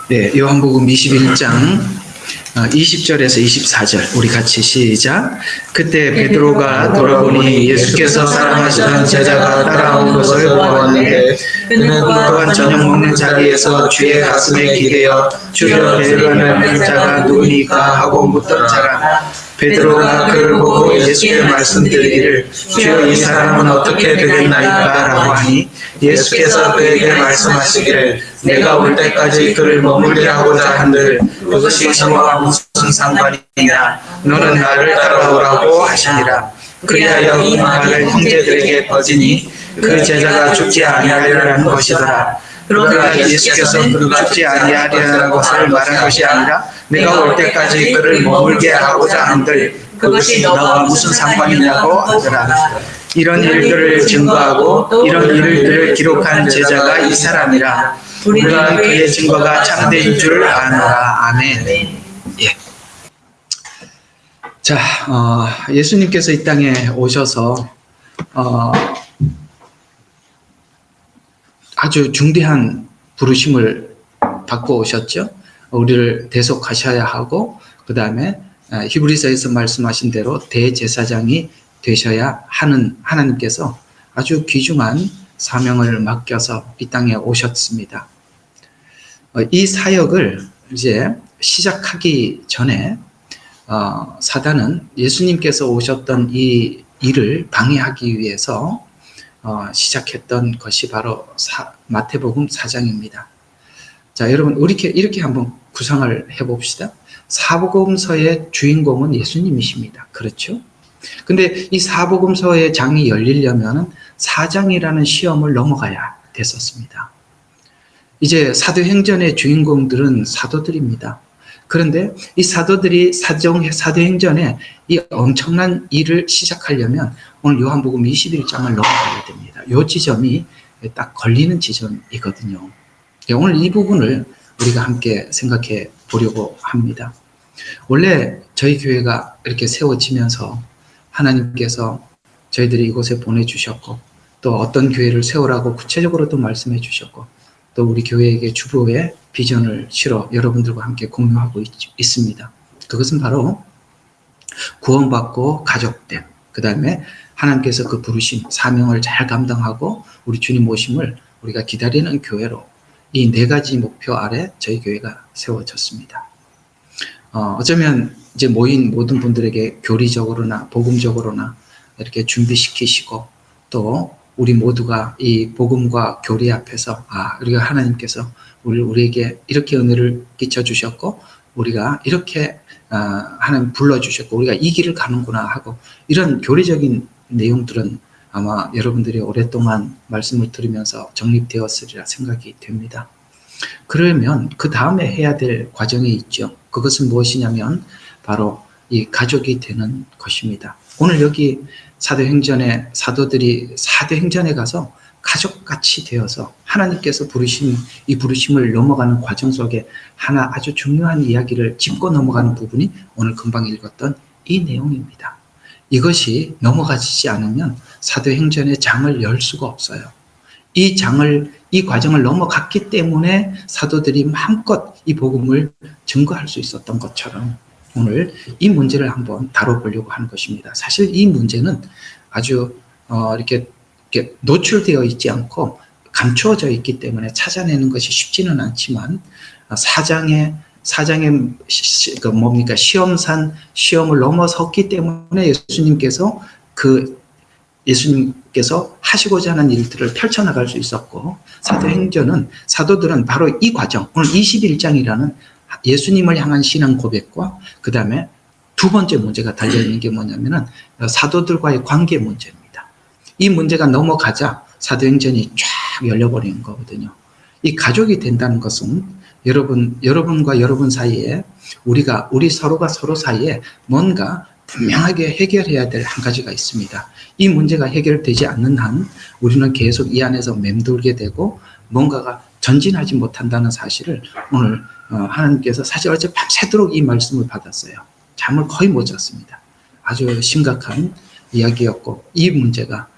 네, 요한복음 21장 20절에서 24절 우리 같이 시작. 그때 베드로가 돌아보니 예수께서 사랑하시던 제자가 따라온 것을 보았는데 그는 또한 저녁 먹는 자리에서 주의 가슴에 기대어 주여 데려가는 자가 누구니까 하고 묻던 자라. 베드로가 그를 보고 예수께 말씀드리기를 주여 이 사람은 어떻게 되겠나이까 라고 하니 예수께서 그에게 말씀하시기를 내가 올 때까지 그를 머물게 하고자 한들 그것이 너와 무슨 상관이냐 너는 나를 따라오라고 하시니라. 그리하여 이 말을 형제들에게 퍼지니 그 제자가 죽지 아니하리라는 것이더라. 그러나 예수께서 그 죽지 아니하리라는 것을 말한 것이 아니라 내가 올 때까지 그를 머물게 하고자 한들 그것이 너와 무슨 상관이냐고 하더라. 이런 일들을 증거하고 이런 일들을 기록한 제자가 이 사람이라. 우리가 그의 증거가 참된 줄 아노라. 아멘. 예. 자, 예수님께서 이 땅에 오셔서 아주 중대한 부르심을 받고 오셨죠. 우리를 대속하셔야 하고 그 다음에 히브리서에서 말씀하신 대로 대제사장이 되셔야 하는 하나님께서 아주 귀중한 사명을 맡겨서 이 땅에 오셨습니다. 이 사역을 이제 시작하기 전에 사단은 예수님께서 오셨던 이 일을 방해하기 위해서 시작했던 것이 바로 마태복음 4장입니다. 자, 여러분 이렇게 한번 구상을 해봅시다. 사복음서의 주인공은 예수님이십니다. 그렇죠? 근데 이 사복음서의 장이 열리려면 4장이라는 시험을 넘어가야 됐었습니다. 이제 사도행전의 주인공들은 사도들입니다. 그런데 이 사도들이 사도행전에 이 엄청난 일을 시작하려면 오늘 요한복음 21장을 넘어가야 됩니다. 이 지점이 딱 걸리는 지점이거든요. 오늘 이 부분을 우리가 함께 생각해 보려고 합니다. 원래 저희 교회가 이렇게 세워지면서 하나님께서 저희들이 이곳에 보내주셨고 또 어떤 교회를 세우라고 구체적으로도 말씀해 주셨고 또 우리 교회에게 주보의 비전을 실어 여러분들과 함께 공유하고 있습니다. 그것은 바로 구원받고 가족됨, 그 다음에 하나님께서 그 부르심, 사명을 잘 감당하고 우리 주님 오심을 우리가 기다리는 교회로 이 네 가지 목표 아래 저희 교회가 세워졌습니다. 어쩌면 이제 모인 모든 분들에게 교리적으로나 복음적으로나 이렇게 준비시키시고 또 우리 모두가 이 복음과 교리 앞에서 우리가 하나님께서 우리에게 이렇게 은혜를 끼쳐주셨고 우리가 이렇게 하나님 불러주셨고 우리가 이 길을 가는구나 하고 이런 교리적인 내용들은 아마 여러분들이 오랫동안 말씀을 들으면서 정립되었으리라 생각이 됩니다. 그러면 그 다음에 해야 될 과정이 있죠. 그것은 무엇이냐면 바로 이 가족이 되는 것입니다. 오늘 여기 사도행전에 사도들이 사도행전에 가서 가족같이 되어서 하나님께서 이 부르심을 넘어가는 과정 속에 하나 아주 중요한 이야기를 짚고 넘어가는 부분이 오늘 금방 읽었던 이 내용입니다. 이것이 넘어가지 않으면 사도행전의 장을 열 수가 없어요. 이 과정을 넘어갔기 때문에 사도들이 마음껏 이 복음을 증거할 수 있었던 것처럼 오늘 이 문제를 한번 다뤄보려고 하는 것입니다. 사실 이 문제는 아주 이렇게 노출되어 있지 않고 감추어져 있기 때문에 찾아내는 것이 쉽지는 않지만 사장의 시험을 넘어섰기 때문에 예수님께서 하시고자 하는 일들을 펼쳐나갈 수 있었고 사도들은 바로 이 과정, 오늘 21장이라는 예수님을 향한 신앙 고백과 그 다음에 두 번째 문제가 달려있는 게 뭐냐면은 사도들과의 관계 문제입니다. 이 문제가 넘어가자 사도행전이 쫙 열려버리는 거거든요. 이 가족이 된다는 것은 여러분과 여러분 사이에 우리 서로가 서로 사이에 뭔가 분명하게 해결해야 될 한 가지가 있습니다. 이 문제가 해결되지 않는 한 우리는 계속 이 안에서 맴돌게 되고 뭔가가 전진하지 못한다는 사실을 오늘 하나님께서 사실 어제 밤새도록 이 말씀을 받았어요. 잠을 거의 못 잤습니다. 아주 심각한 이야기였고 이 문제가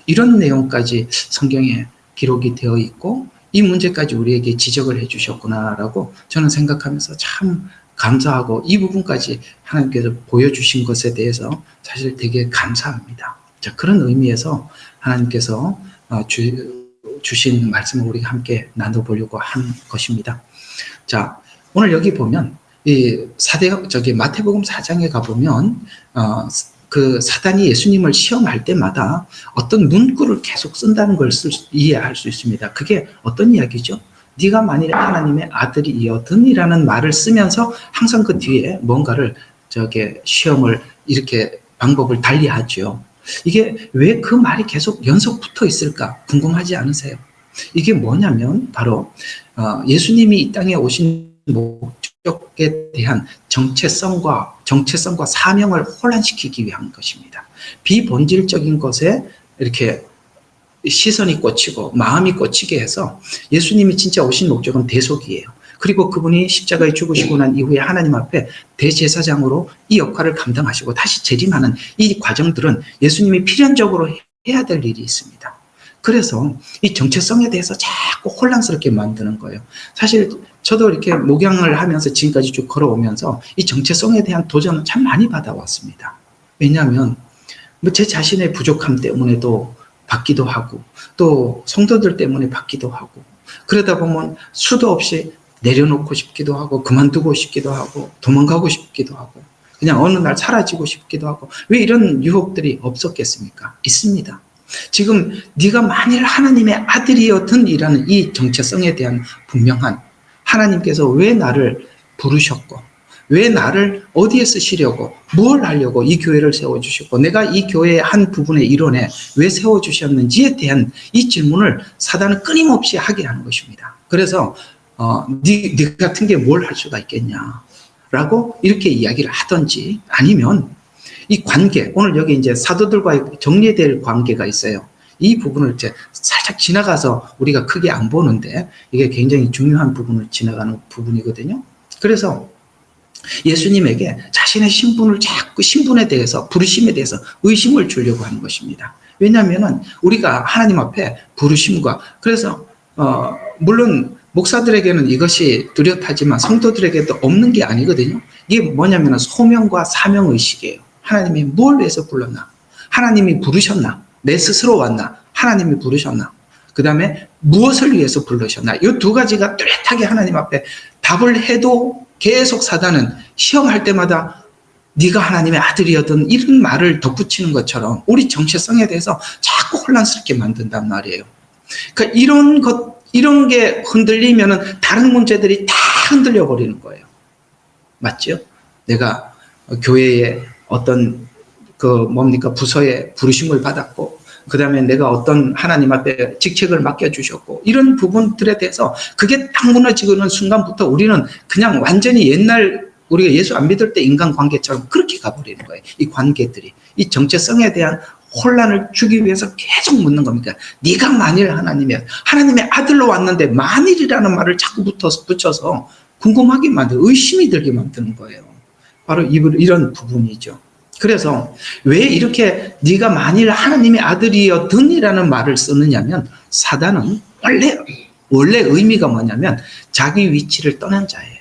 이런 내용까지 성경에 기록이 되어 있고 이 문제까지 우리에게 지적을 해주셨구나라고 저는 생각하면서 참 감사하고 이 부분까지 하나님께서 보여주신 것에 대해서 사실 되게 감사합니다. 자, 그런 의미에서 하나님께서 주신 말씀을 우리가 함께 나눠보려고 한 것입니다. 자, 오늘 여기 보면 마태복음 4장에 가보면 그 사단이 예수님을 시험할 때마다 어떤 문구를 계속 쓴다는 걸 이해할 수 있습니다. 그게 어떤 이야기죠? 네가 만일 하나님의 아들이여든이라는 말을 쓰면서 항상 그 뒤에 뭔가를 시험을 이렇게 방법을 달리하죠. 이게 왜 그 말이 계속 연속 붙어 있을까 궁금하지 않으세요? 이게 뭐냐면 바로 예수님이 이 땅에 오신 목적에 대한 정체성과 사명을 혼란시키기 위한 것입니다. 비본질적인 것에 이렇게 시선이 꽂히고 마음이 꽂히게 해서 예수님이 진짜 오신 목적은 대속이에요. 그리고 그분이 십자가에 죽으시고 난 이후에 하나님 앞에 대제사장으로 이 역할을 감당하시고 다시 재림하는 이 과정들은 예수님이 필연적으로 해야 될 일이 있습니다. 그래서 이 정체성에 대해서 자꾸 혼란스럽게 만드는 거예요. 사실 저도 이렇게 목양을 하면서 지금까지 쭉 걸어오면서 이 정체성에 대한 도전을 참 많이 받아왔습니다. 왜냐하면 제 자신의 부족함 때문에도 받기도 하고 또 성도들 때문에 받기도 하고 그러다 보면 수도 없이 내려놓고 싶기도 하고 그만두고 싶기도 하고 도망가고 싶기도 하고 그냥 어느 날 사라지고 싶기도 하고 왜 이런 유혹들이 없었겠습니까? 있습니다. 지금 네가 만일 하나님의 아들이었든이라는 이 정체성에 대한 분명한 하나님께서 왜 나를 부르셨고 왜 나를 어디에 쓰시려고 뭘 하려고 이 교회를 세워주셨고 내가 이 교회의 한 부분의 일원에 왜 세워주셨는지에 대한 이 질문을 사단은 끊임없이 하게 하는 것입니다. 그래서 네 같은 게 뭘 할 수가 있겠냐라고 이렇게 이야기를 하든지 아니면 이 관계, 오늘 여기 이제 사도들과의 정리될 관계가 있어요. 이 부분을 이제 살짝 지나가서 우리가 크게 안 보는데 이게 굉장히 중요한 부분을 지나가는 부분이거든요. 그래서 예수님에게 자신의 신분에 대해서, 부르심에 대해서 의심을 주려고 하는 것입니다. 왜냐하면 우리가 하나님 앞에 부르심과, 그래서, 물론 목사들에게는 이것이 뚜렷하지만 성도들에게도 없는 게 아니거든요. 이게 뭐냐면 소명과 사명의식이에요. 하나님이 뭘 위해서 불렀나? 하나님이 부르셨나? 내 스스로 왔나? 하나님이 부르셨나? 그 다음에 무엇을 위해서 부르셨나? 이 두 가지가 뚜렷하게 하나님 앞에 답을 해도 계속 사단은 시험할 때마다 네가 하나님의 아들이었던 이런 말을 덧붙이는 것처럼 우리 정체성에 대해서 자꾸 혼란스럽게 만든단 말이에요. 그러니까 이런 게 흔들리면은 다른 문제들이 다 흔들려 버리는 거예요. 맞죠? 내가 교회에 어떤 부서에 부르심을 받았고, 그 다음에 내가 어떤 하나님 앞에 직책을 맡겨주셨고, 이런 부분들에 대해서 그게 딱 무너지는 순간부터 우리는 그냥 완전히 옛날 우리가 예수 안 믿을 때 인간관계처럼 그렇게 가버리는 거예요. 이 관계들이. 이 정체성에 대한 혼란을 주기 위해서 계속 묻는 겁니다. 네가 만일 하나님의 아들로 왔는데 만일이라는 말을 자꾸 붙여서 궁금하게 만들고 의심이 들게 만드는 거예요. 바로 이런 부분이죠. 그래서 왜 이렇게 네가 만일 하나님의 아들이었든이라는 말을 쓰느냐면 사단은 원래 의미가 뭐냐면 자기 위치를 떠난 자예요.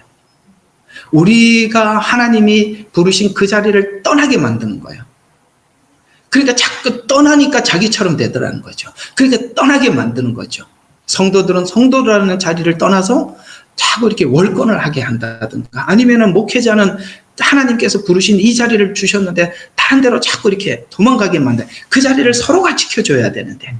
우리가 하나님이 부르신 그 자리를 떠나게 만드는 거예요. 그러니까 자꾸 떠나니까 자기처럼 되더라는 거죠. 그러니까 떠나게 만드는 거죠. 성도들은 성도라는 자리를 떠나서 자꾸 이렇게 월권을 하게 한다든가 아니면은 목회자는 하나님께서 부르신 이 자리를 주셨는데 다른 데로 자꾸 이렇게 도망가게 만든 그 자리를 서로가 지켜줘야 되는데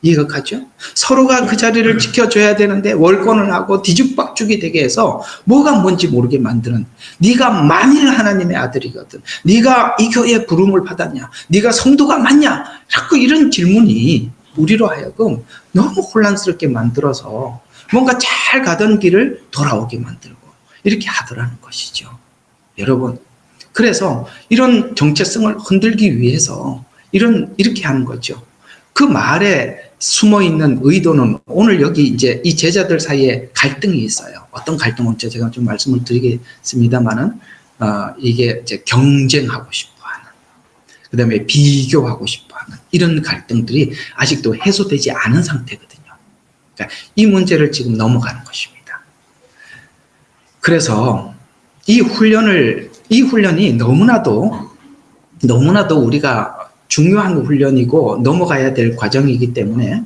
이해가 가죠? 서로가 그 자리를 지켜줘야 되는데 월권을 하고 뒤죽박죽이 되게 해서 뭐가 뭔지 모르게 만드는 네가 만일 하나님의 아들이거든 네가 이 교회에 부름을 받았냐 네가 성도가 맞냐 자꾸 이런 질문이 우리로 하여금 너무 혼란스럽게 만들어서 뭔가 잘 가던 길을 돌아오게 만들고 이렇게 하더라는 것이죠. 여러분 그래서 이런 정체성을 흔들기 위해서 이렇게 하는 거죠. 그 말에 숨어있는 의도는 오늘 여기 이제 이 제자들 사이에 갈등이 있어요. 어떤 갈등은 제가 좀 말씀을 드리겠습니다만은 이게 이제 경쟁하고 싶어하는 그 다음에 비교하고 싶어하는 이런 갈등들이 아직도 해소되지 않은 상태거든요. 그러니까 이 문제를 지금 넘어가는 것입니다. 그래서 이 훈련이 너무나도 우리가 중요한 훈련이고 넘어가야 될 과정이기 때문에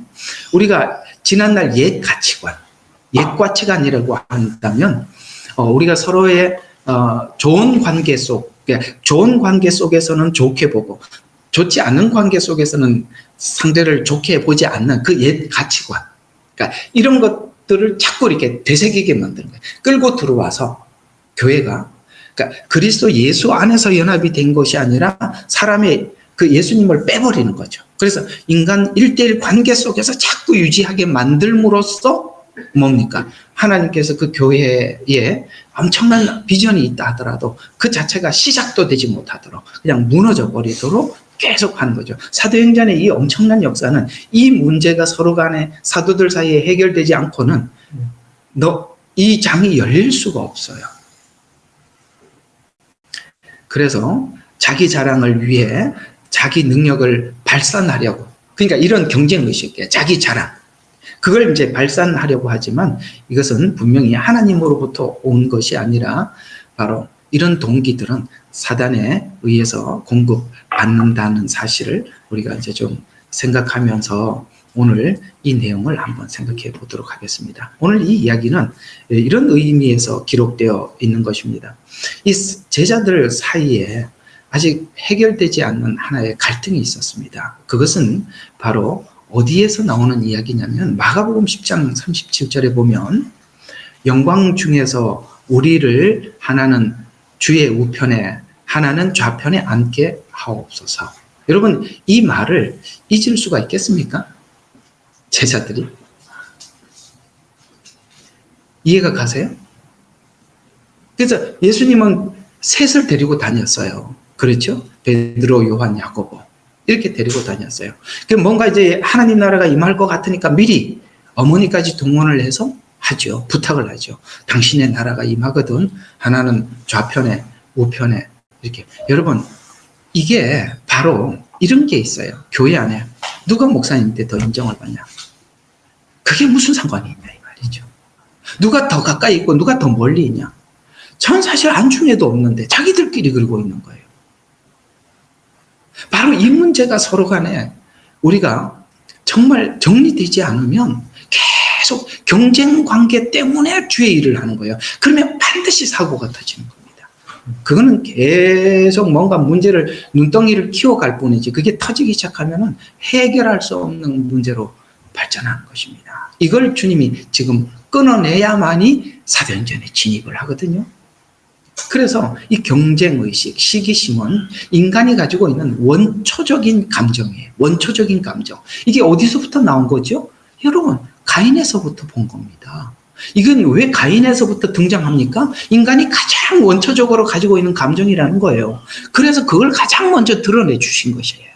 우리가 지난날 옛 가치관이라고 한다면 우리가 서로의 좋은 관계 속에서는 좋게 보고 좋지 않은 관계 속에서는 상대를 좋게 보지 않는 그 옛 가치관, 그러니까 이런 것들을 자꾸 이렇게 되새기게 만드는 거예요. 끌고 들어와서 교회가, 그러니까 그리스도 예수 안에서 연합이 된 것이 아니라 사람의 그 예수님을 빼버리는 거죠. 그래서 인간 1대1 관계 속에서 자꾸 유지하게 만들므로써 뭡니까? 하나님께서 그 교회에 엄청난 비전이 있다 하더라도 그 자체가 시작도 되지 못하도록 그냥 무너져 버리도록 계속 하는 거죠. 사도행전의 이 엄청난 역사는 이 문제가 서로 간에 사도들 사이에 해결되지 않고는 이 장이 열릴 수가 없어요. 그래서 자기 자랑을 위해 자기 능력을 발산하려고, 그러니까 이런 경쟁의식, 자기 자랑, 그걸 이제 발산하려고 하지만 이것은 분명히 하나님으로부터 온 것이 아니라 바로 이런 동기들은 사단에 의해서 공급받는다는 사실을 우리가 이제 좀 생각하면서 오늘 이 내용을 한번 생각해 보도록 하겠습니다. 오늘 이 이야기는 이런 의미에서 기록되어 있는 것입니다. 이 제자들 사이에 아직 해결되지 않는 하나의 갈등이 있었습니다. 그것은 바로 어디에서 나오는 이야기냐면 마가복음 10장 37절에 보면 영광 중에서 우리를 하나는 주의 우편에 하나는 좌편에 앉게 하옵소서. 여러분, 이 말을 잊을 수가 있겠습니까? 제자들이. 이해가 가세요? 그래서 예수님은 셋을 데리고 다녔어요. 그렇죠? 베드로, 요한, 야고보. 이렇게 데리고 다녔어요. 뭔가 이제 하나님 나라가 임할 것 같으니까 미리 어머니까지 동원을 해서 하죠. 부탁을 하죠. 당신의 나라가 임하거든. 하나는 좌편에, 우편에. 이렇게. 여러분, 이게 바로 이런 게 있어요. 교회 안에 누가 목사님한테 더 인정을 받냐? 그게 무슨 상관이 있냐 이 말이죠. 누가 더 가까이 있고 누가 더 멀리 있냐? 전 사실 안중에도 없는데 자기들끼리 그러고 있는 거예요. 바로 이 문제가 서로 간에 우리가 정말 정리되지 않으면 계속 경쟁 관계 때문에 주의 일을 하는 거예요. 그러면 반드시 사고가 터지는 겁니다. 그거는 계속 뭔가 문제를, 눈덩이를 키워갈 뿐이지 그게 터지기 시작하면 해결할 수 없는 문제로 발전하는 것입니다. 이걸 주님이 지금 끊어내야만이 사도행전에 진입을 하거든요. 그래서 이 경쟁의식, 시기심은 인간이 가지고 있는 원초적인 감정이에요. 원초적인 감정. 이게 어디서부터 나온 거죠? 여러분, 가인에서부터 본 겁니다. 이건 왜 가인에서부터 등장합니까? 인간이 가장 원초적으로 가지고 있는 감정이라는 거예요. 그래서 그걸 가장 먼저 드러내 주신 것이에요.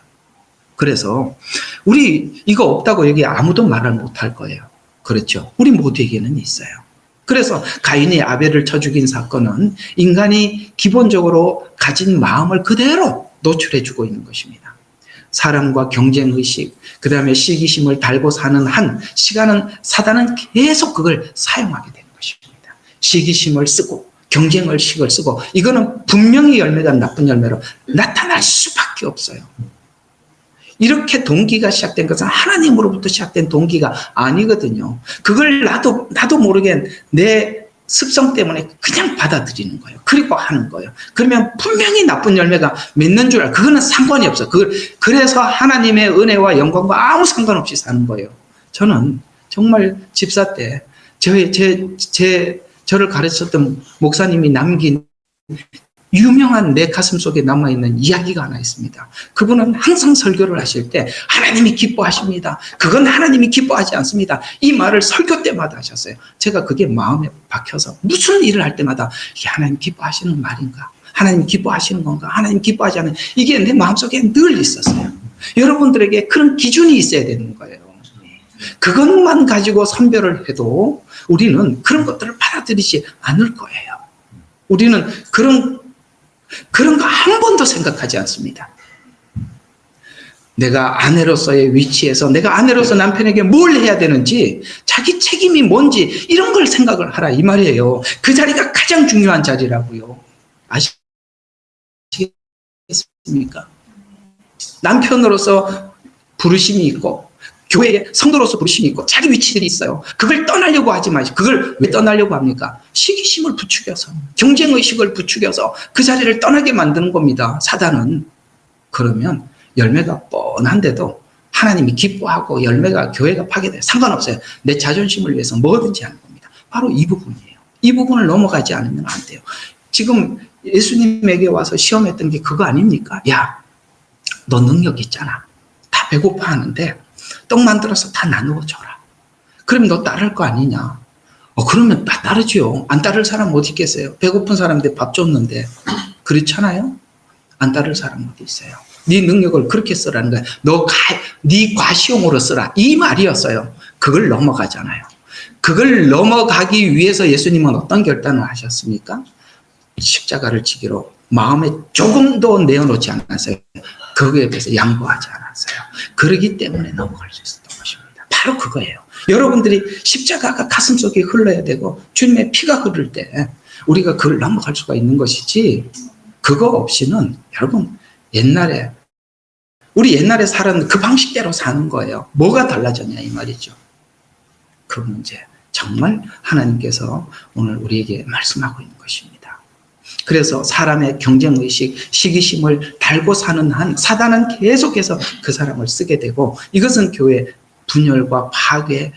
그래서 우리 이거 없다고 여기 아무도 말을 못할 거예요. 그렇죠? 우리 모두에게는 있어요. 그래서 가인이 아벨을 쳐 죽인 사건은 인간이 기본적으로 가진 마음을 그대로 노출해 주고 있는 것입니다. 사랑과 경쟁의식, 그 다음에 시기심을 달고 사는 한 시간은 사단은 계속 그걸 사용하게 되는 것입니다. 시기심을 쓰고 경쟁의식을 쓰고 이거는 분명히 열매가 나쁜 열매로 나타날 수밖에 없어요. 이렇게 동기가 시작된 것은 하나님으로부터 시작된 동기가 아니거든요. 그걸 나도 모르게 내 습성 때문에 그냥 받아들이는 거예요. 그리고 하는 거예요. 그러면 분명히 나쁜 열매가 맺는 줄 알아요. 그거는 상관이 없어요. 그래서 하나님의 은혜와 영광과 아무 상관없이 사는 거예요. 저는 정말 집사 때 저를 가르쳤던 목사님이 남긴 유명한 내 가슴 속에 남아있는 이야기가 하나 있습니다. 그분은 항상 설교를 하실 때 하나님이 기뻐하십니다. 그건 하나님이 기뻐하지 않습니다. 이 말을 설교 때마다 하셨어요. 제가 그게 마음에 박혀서 무슨 일을 할 때마다 이게 하나님 기뻐하시는 말인가? 하나님 기뻐하시는 건가? 하나님 기뻐하지 않는 이게 내 마음속에 늘 있었어요. 여러분들에게 그런 기준이 있어야 되는 거예요. 그것만 가지고 선별을 해도 우리는 그런 것들을 받아들이지 않을 거예요. 우리는 그런 거 한 번도 생각하지 않습니다. 내가 아내로서의 위치에서 내가 아내로서 남편에게 뭘 해야 되는지 자기 책임이 뭔지 이런 걸 생각을 하라 이 말이에요. 그 자리가 가장 중요한 자리라고요. 아시겠습니까? 남편으로서 부르심이 있고 교회의 성도로서 부르심이 있고 자기 위치들이 있어요. 그걸 떠나려고 하지 마시고 그걸 왜 떠나려고 합니까? 시기심을 부추겨서 경쟁의식을 부추겨서 그 자리를 떠나게 만드는 겁니다. 사단은. 그러면 열매가 뻔한데도 하나님이 기뻐하고 열매가 교회가 파괴돼요. 상관없어요. 내 자존심을 위해서 뭐든지 하는 겁니다. 바로 이 부분이에요. 이 부분을 넘어가지 않으면 안 돼요. 지금 예수님에게 와서 시험했던 게 그거 아닙니까? 야, 너 능력 있잖아. 다 배고파 하는데 떡 만들어서 다 나누어 줘라. 그럼 너 따를 거 아니냐? 그러면 다 따르죠. 안 따를 사람 어디 있겠어요? 배고픈 사람한테 밥 줬는데. 그렇잖아요? 안 따를 사람 어디 있어요? 네 능력을 그렇게 쓰라는 거야. 네 과시용으로 쓰라. 이 말이었어요. 그걸 넘어가잖아요. 그걸 넘어가기 위해서 예수님은 어떤 결단을 하셨습니까? 십자가를 지기로 마음에 조금도 내어놓지 않았어요. 거기에 대해서 양보하지 않았어요. 그러기 때문에 넘어갈 수 있었던 것입니다. 바로 그거예요. 여러분들이 십자가가 가슴속에 흘러야 되고 주님의 피가 흐를 때 우리가 그걸 넘어갈 수가 있는 것이지 그거 없이는 여러분 우리 옛날에 살았는 그 방식대로 사는 거예요. 뭐가 달라졌냐 이 말이죠. 그 문제 정말 하나님께서 오늘 우리에게 말씀하고 있는 것입니다. 그래서 사람의 경쟁의식, 시기심을 달고 사는 한 사단은 계속해서 그 사람을 쓰게 되고 이것은 교회 분열과 파괴,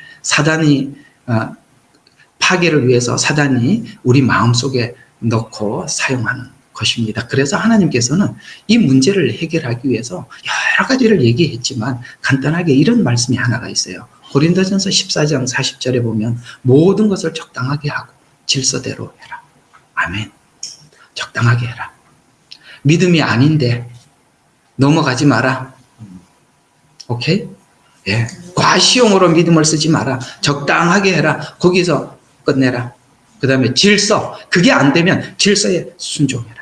파괴를 위해서 사단이 우리 마음속에 넣고 사용하는 것입니다. 그래서 하나님께서는 이 문제를 해결하기 위해서 여러 가지를 얘기했지만 간단하게 이런 말씀이 하나가 있어요. 고린도전서 14장 40절에 보면 모든 것을 적당하게 하고 질서대로 해라. 아멘. 적당하게 해라. 믿음이 아닌데 넘어가지 마라. 오케이? 예. 과시용으로 믿음을 쓰지 마라. 적당하게 해라. 거기서 끝내라. 그 다음에 질서. 그게 안 되면 질서에 순종해라.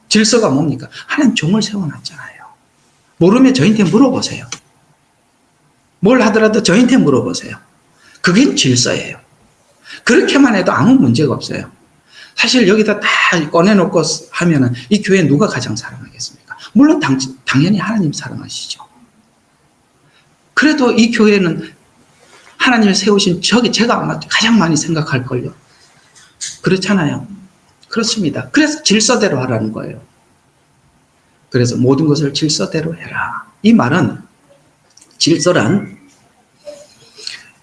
질서가 뭡니까? 하나님 종을 세워놨잖아요. 모르면 저한테 물어보세요. 뭘 하더라도 저한테 물어보세요. 그게 질서예요. 그렇게만 해도 아무 문제가 없어요. 사실 여기다 다 꺼내놓고 하면은 이 교회 누가 가장 사랑하겠습니까? 물론 당연히 하나님 사랑하시죠. 그래도 이 교회는 하나님이 세우신 제가 아마 가장 많이 생각할걸요. 그렇잖아요. 그렇습니다. 그래서 질서대로 하라는 거예요. 그래서 모든 것을 질서대로 해라. 이 말은 질서란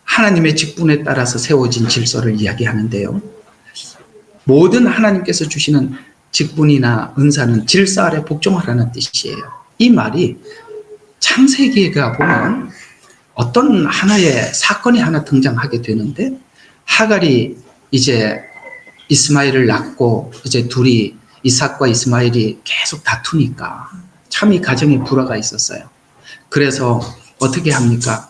하나님의 직분에 따라서 세워진 질서를 이야기하는데요. 모든 하나님께서 주시는 직분이나 은사는 질서 아래 복종하라는 뜻이에요. 이 말이 창세기에 가보면 어떤 하나의 사건이 하나 등장하게 되는데 하갈이 이제 이스마엘을 낳고 이제 둘이 이삭과 이스마엘이 계속 다투니까 참 이 가정에 불화가 있었어요. 그래서 어떻게 합니까?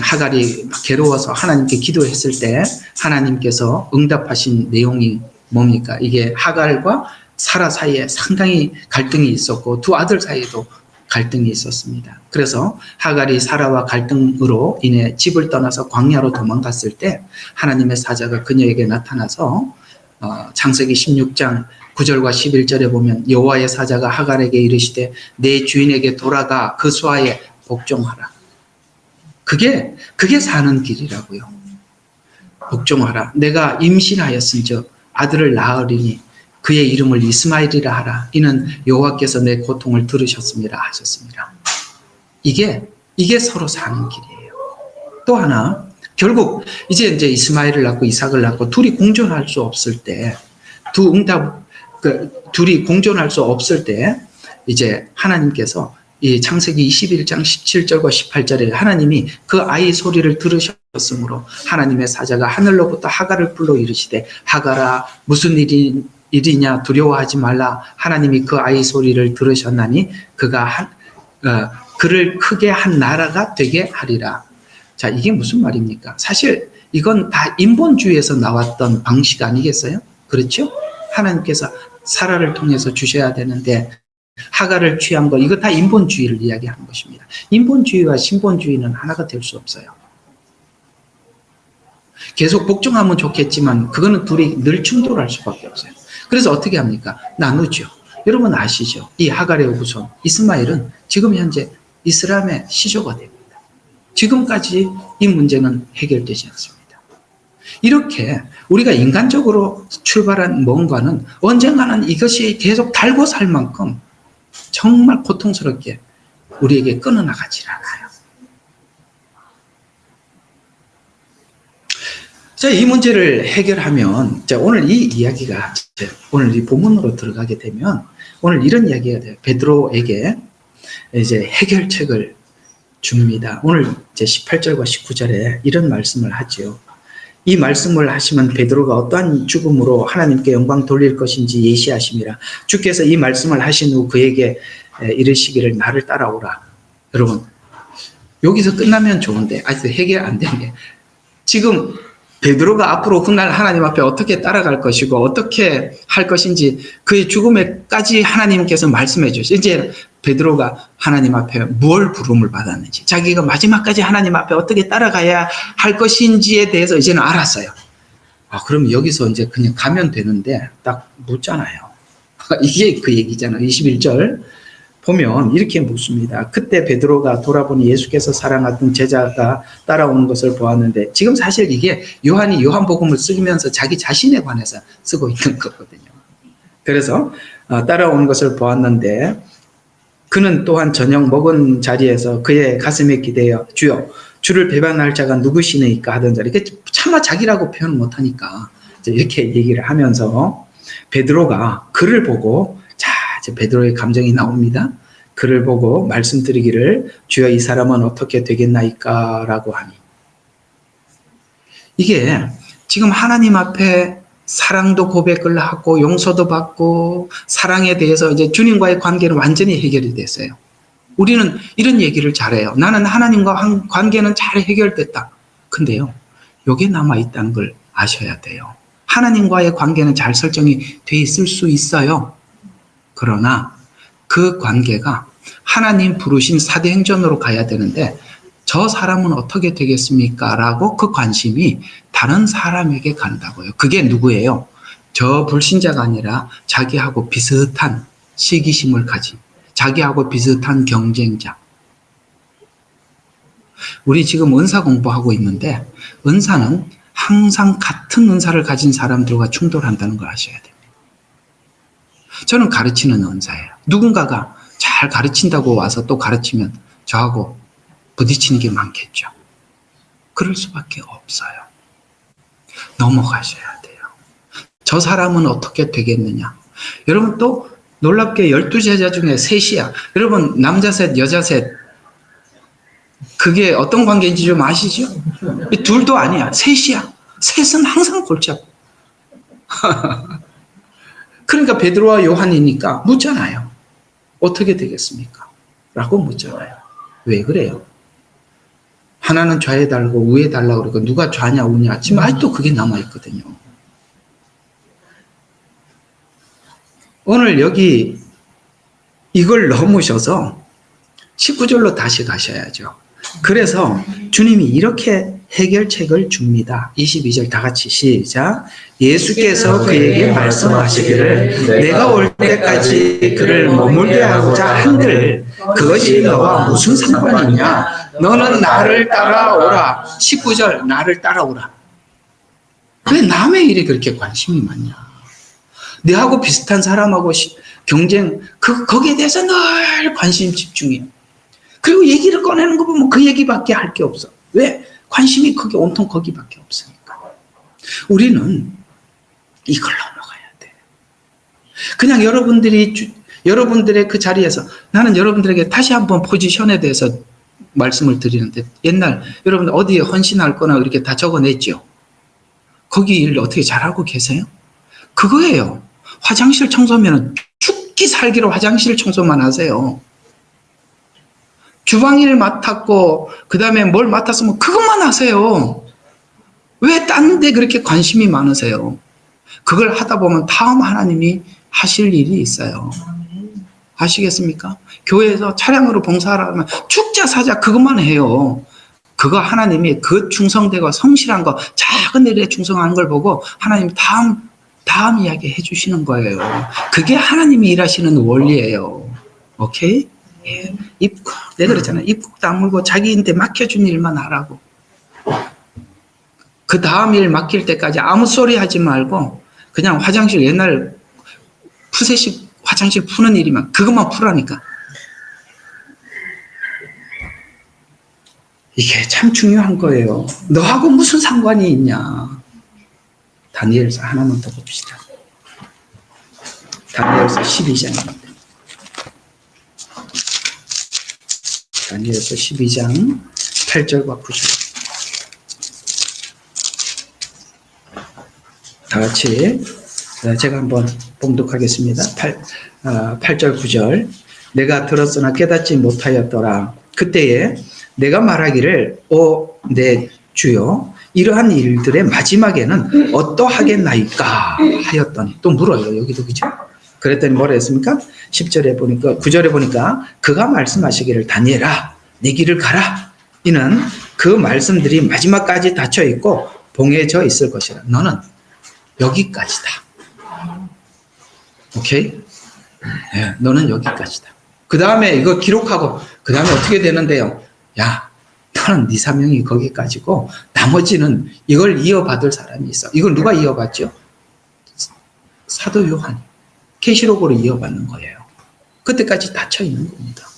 하갈이 괴로워서 하나님께 기도했을 때 하나님께서 응답하신 내용이 뭡니까? 이게 하갈과 사라 사이에 상당히 갈등이 있었고 두 아들 사이에도 갈등이 있었습니다. 그래서 하갈이 사라와 갈등으로 인해 집을 떠나서 광야로 도망갔을 때 하나님의 사자가 그녀에게 나타나서 창세기 16장 9절과 11절에 보면 여호와의 사자가 하갈에게 이르시되 내 주인에게 돌아가 그 수하에 복종하라. 그게 사는 길이라고요. 복종하라. 내가 임신하였은즉 아들을 낳으리니 그의 이름을 이스마엘이라 하라. 이는 여호와께서 내 고통을 들으셨습니다 하셨습니다. 이게 서로 사는 길이에요. 또 하나 결국 이제 이스마엘을 낳고 이삭을 낳고 둘이 공존할 수 없을 때 둘이 공존할 수 없을 때 이제 하나님께서 이 창세기 21장 17절과 18절에 하나님이 그 아이 소리를 들으셨으므로 하나님의 사자가 하늘로부터 하갈을 불러 이르시되 하갈아 무슨 일이냐 두려워하지 말라. 하나님이 그 아이 소리를 들으셨나니 그가 그를 크게 한 나라가 되게 하리라. 자, 이게 무슨 말입니까? 사실 이건 다 인본주의에서 나왔던 방식 아니겠어요? 그렇죠? 하나님께서 사라를 통해서 주셔야 되는데 하갈을 취한 거, 이거 다 인본주의를 이야기하는 것입니다. 인본주의와 신본주의는 하나가 될 수 없어요. 계속 복종하면 좋겠지만 그거는 둘이 늘 충돌할 수밖에 없어요. 그래서 어떻게 합니까? 나누죠. 여러분 아시죠? 이 하갈의 후손 이스마엘은 지금 현재 이스라엘의 시조가 됩니다. 지금까지 이 문제는 해결되지 않습니다. 이렇게 우리가 인간적으로 출발한 뭔가는 언젠가는 이것이 계속 달고 살 만큼 정말 고통스럽게 우리에게 끊어나가질 않아요. 자, 이 문제를 해결하면, 자, 오늘 이 이야기가, 오늘 이 본문으로 들어가게 되면, 오늘 이런 이야기가 돼요. 베드로에게 이제 해결책을 줍니다. 오늘 이제 18절과 19절에 이런 말씀을 하죠. 이 말씀을 하시면 베드로가 어떠한 죽음으로 하나님께 영광 돌릴 것인지 예시하심이라. 주께서 이 말씀을 하신 후 그에게 이르시기를 나를 따라오라. 여러분, 여기서 끝나면 좋은데 아직 해결 안 된 게, 지금 베드로가 앞으로 그날 하나님 앞에 어떻게 따라갈 것이고 어떻게 할 것인지 그의 죽음에까지 하나님께서 말씀해 주셨어요. 이제 베드로가 하나님 앞에 무엇 부름을 받았는지, 자기가 마지막까지 하나님 앞에 어떻게 따라가야 할 것인지에 대해서 이제는 알았어요. 그럼 여기서 이제 그냥 가면 되는데 딱 묻잖아요. 이게 그 얘기잖아요. 21절 보면 이렇게 묻습니다. 그때 베드로가 돌아보니 예수께서 사랑하던 제자가 따라오는 것을 보았는데, 지금 사실 이게 요한이 요한복음을 쓰면서 자기 자신에 관해서 쓰고 있는 거거든요. 그래서 따라오는 것을 보았는데 그는 또한 저녁 먹은 자리에서 그의 가슴에 기대어 주여 주를 배반할 자가 누구시니까 하던 자리, 차마 자기라고 표현 못하니까 이렇게 얘기를 하면서 베드로가 그를 보고, 자, 이제 베드로의 감정이 나옵니다. 그를 보고 말씀드리기를 주여 이 사람은 어떻게 되겠나이까 라고 하니, 이게 지금 하나님 앞에 사랑도 고백을 하고 용서도 받고 사랑에 대해서 이제 주님과의 관계는 완전히 해결이 됐어요. 우리는 이런 얘기를 잘해요. 나는 하나님과 관계는 잘 해결됐다. 근데요, 여기에 남아있다는 걸 아셔야 돼요. 하나님과의 관계는 잘 설정이 돼 있을 수 있어요. 그러나 그 관계가 하나님 부르신 사도행전으로 가야 되는데 저 사람은 어떻게 되겠습니까? 라고 그 관심이 다른 사람에게 간다고요. 그게 누구예요? 저 불신자가 아니라 자기하고 비슷한 시기심을 가진, 자기하고 비슷한 경쟁자. 우리 지금 은사 공부하고 있는데 은사는 항상 같은 은사를 가진 사람들과 충돌한다는 걸 아셔야 됩니다. 저는 가르치는 은사예요. 누군가가 잘 가르친다고 와서 또 가르치면 저하고 부딪히는 게 많겠죠. 그럴 수밖에 없어요. 넘어가셔야 돼요. 저 사람은 어떻게 되겠느냐. 여러분, 또 놀랍게 12제자 중에 셋이야. 여러분, 남자 셋, 여자 셋, 그게 어떤 관계인지 좀 아시죠? 둘도 아니야. 셋이야. 셋은 항상 골치 아파. 그러니까 베드로와 요한이니까 묻잖아요. 어떻게 되겠습니까? 라고 묻잖아요. 왜 그래요? 하나는 좌에 달고 우에 달라고 그러고 누가 좌냐 우냐, 지금 아직도 그게 남아있거든요. 오늘 여기 이걸 넘으셔서 19절로 다시 가셔야죠. 그래서 주님이 이렇게 해결책을 줍니다. 22절 다 같이 시작. 예수께서 그에게 말씀하시기를 내가 올 때까지 그를 머물게 하고자 한들 그것이 너와 무슨 상관이냐? 너는 나를 따라오라. 19절 나를 따라오라. 왜 남의 일에 그렇게 관심이 많냐? 내하고 비슷한 사람하고 경쟁, 거기에 대해서 늘 관심 집중해요. 그리고 얘기를 꺼내는 거 보면 그 얘기밖에 할 게 없어. 왜? 관심이 거기 온통 거기밖에 없으니까. 우리는 이걸 넘어가야 돼. 그냥 여러분들의 그 자리에서 나는 여러분들에게 다시 한번 포지션에 대해서 말씀을 드리는데, 옛날 여러분들 어디에 헌신할 거나 이렇게 다 적어냈죠. 거기 일 어떻게 잘하고 계세요? 그거예요. 화장실 청소면 죽기 살기로 화장실 청소만 하세요. 주방일 맡았고 그 다음에 뭘 맡았으면 그것만 하세요. 왜 딴 데 그렇게 관심이 많으세요? 그걸 하다 보면 다음 하나님이 하실 일이 있어요. 아시겠습니까? 교회에서 차량으로 봉사하라면 죽자 사자 그것만 해요. 그거 하나님이 그 충성되고 성실한 거, 작은 일에 충성하는 걸 보고 하나님 다음 이야기 해주시는 거예요. 그게 하나님이 일하시는 원리예요. 오케이? 예. 내가 그랬잖아요. 입국 다물고 자기한테 맡겨준 일만 하라고. 그 다음 일 맡길 때까지 아무 소리 하지 말고 그냥 화장실 옛날 푸세식 화장실 푸는 일이면 그것만 풀라니까. 이게 참 중요한 거예요. 너하고 무슨 상관이 있냐. 다니엘서 하나만 더 봅시다. 다니엘서 12장입니다. 다니엘서 12장 8절과 9절. 다 같이 제가 한번 봉독하겠습니다. 8절 9절. 내가 들었으나 깨닫지 못하였더라. 그때에 내가 말하기를 내 주여 이러한 일들의 마지막에는 어떠하겠나이까 하였더니 또 물어요. 여기도 그죠? 그랬더니 뭐라 했습니까? 10절에 보니까 9절에 보니까 그가 말씀하시기를 다니엘아 내 길을 가라. 이는 그 말씀들이 마지막까지 닫혀 있고 봉해져 있을 것이라. 너는 여기까지다. 오케이? 네, 너는 여기까지다. 그 다음에 이거 기록하고 그 다음에 어떻게 되는데요? 야, 너는 네 사명이 거기까지고 나머지는 이걸 이어받을 사람이 있어. 이걸 누가 이어받죠? 사도 요한이. 계시록으로 이어받는 거예요. 그때까지 닫혀 있는 겁니다.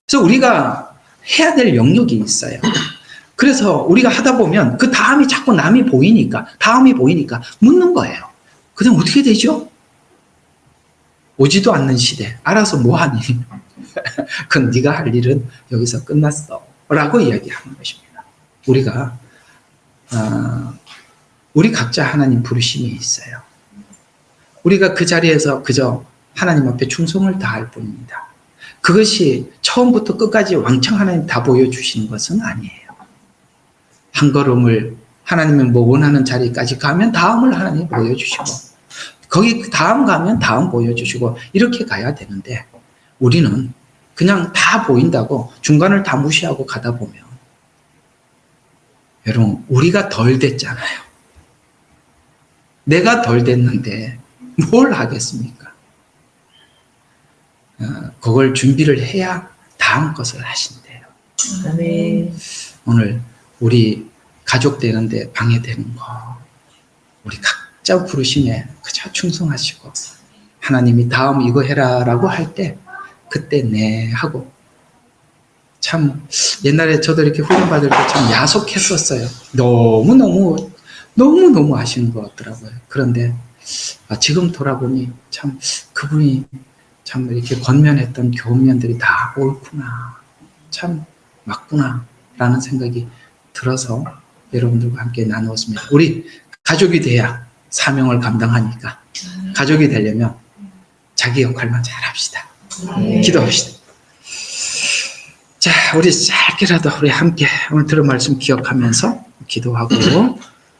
그래서 우리가 해야 될 영역이 있어요. 그래서 우리가 하다 보면 그 다음이 자꾸 다음이 보이니까 묻는 거예요. 그다음 어떻게 되죠? 오지도 않는 시대. 알아서 뭐하니? 그건 네가 할 일은 여기서 끝났어. 라고 이야기하는 것입니다. 우리 각자 하나님 부르심이 있어요. 우리가 그 자리에서 그저 하나님 앞에 충성을 다할 뿐입니다. 그것이 처음부터 끝까지 왕창 하나님 다 보여주시는 것은 아니에요. 한 걸음을 하나님이 뭐 원하는 자리까지 가면 다음을 하나님 보여주시고 거기 다음 가면 다음 보여주시고 이렇게 가야 되는데 우리는 그냥 다 보인다고 중간을 다 무시하고 가다 보면 여러분 우리가 덜 됐잖아요. 내가 덜 됐는데 뭘 하겠습니까? 그걸 준비를 해야 다음 것을 하신대요. 아멘. 오늘 우리 가족 되는데 방해되는 거 우리 각자 부르심에 그저 충성하시고 하나님이 다음 이거 해라 라고 할 때 그때 네 하고 참 옛날에 저도 이렇게 훈련 받을 때 참 야속했었어요. 너무너무 하시는 것 같더라고요. 그런데 지금 돌아보니 참 그분이 참 이렇게 권면했던 교훈면들이 다 옳구나 참 맞구나 라는 생각이 들어서 여러분들과 함께 나누었습니다. 우리 가족이 돼야 사명을 감당하니까 가족이 되려면 자기 역할만 잘합시다. 기도합시다. 자, 우리 짧게라도 우리 함께 오늘 들은 말씀 기억하면서 기도하고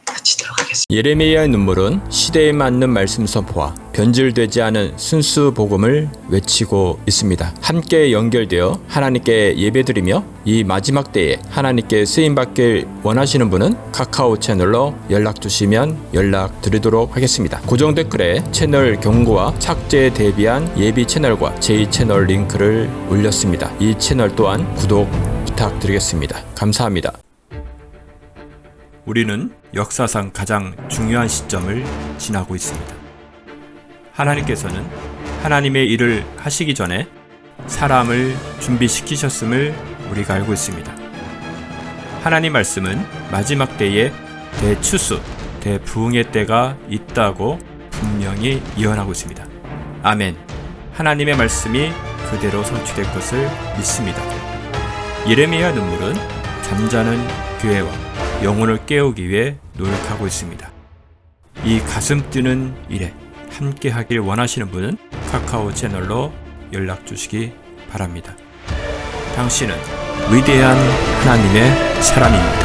같이 들어가겠습니다. 예레미야의 눈물은 시대에 맞는 말씀 선포와 변질되지 않은 순수 복음을 외치고 있습니다. 함께 연결되어 하나님께 예배드리며 이 마지막 때에 하나님께 쓰임받길 원하시는 분은 카카오 채널로 연락 주시면 연락드리도록 하겠습니다. 고정 댓글에 채널 경고와 삭제에 대비한 예비 채널과 제2채널 링크를 올렸습니다. 이 채널 또한 구독 부탁드리겠습니다. 감사합니다. 우리는 역사상 가장 중요한 시점을 지나고 있습니다. 하나님께서는 하나님의 일을 하시기 전에 사람을 준비시키셨음을 우리가 알고 있습니다. 하나님 말씀은 마지막 때에 대추수, 대부흥의 때가 있다고 분명히 예언하고 있습니다. 아멘. 하나님의 말씀이 그대로 성취될 것을 믿습니다. 예레미야 눈물은 잠자는 교회와 영혼을 깨우기 위해 노력하고 있습니다. 이 가슴 뛰는 일에 함께 하길 원하시는 분은 카카오 채널로 연락 주시기 바랍니다. 당신은 위대한 하나님의 사람입니다.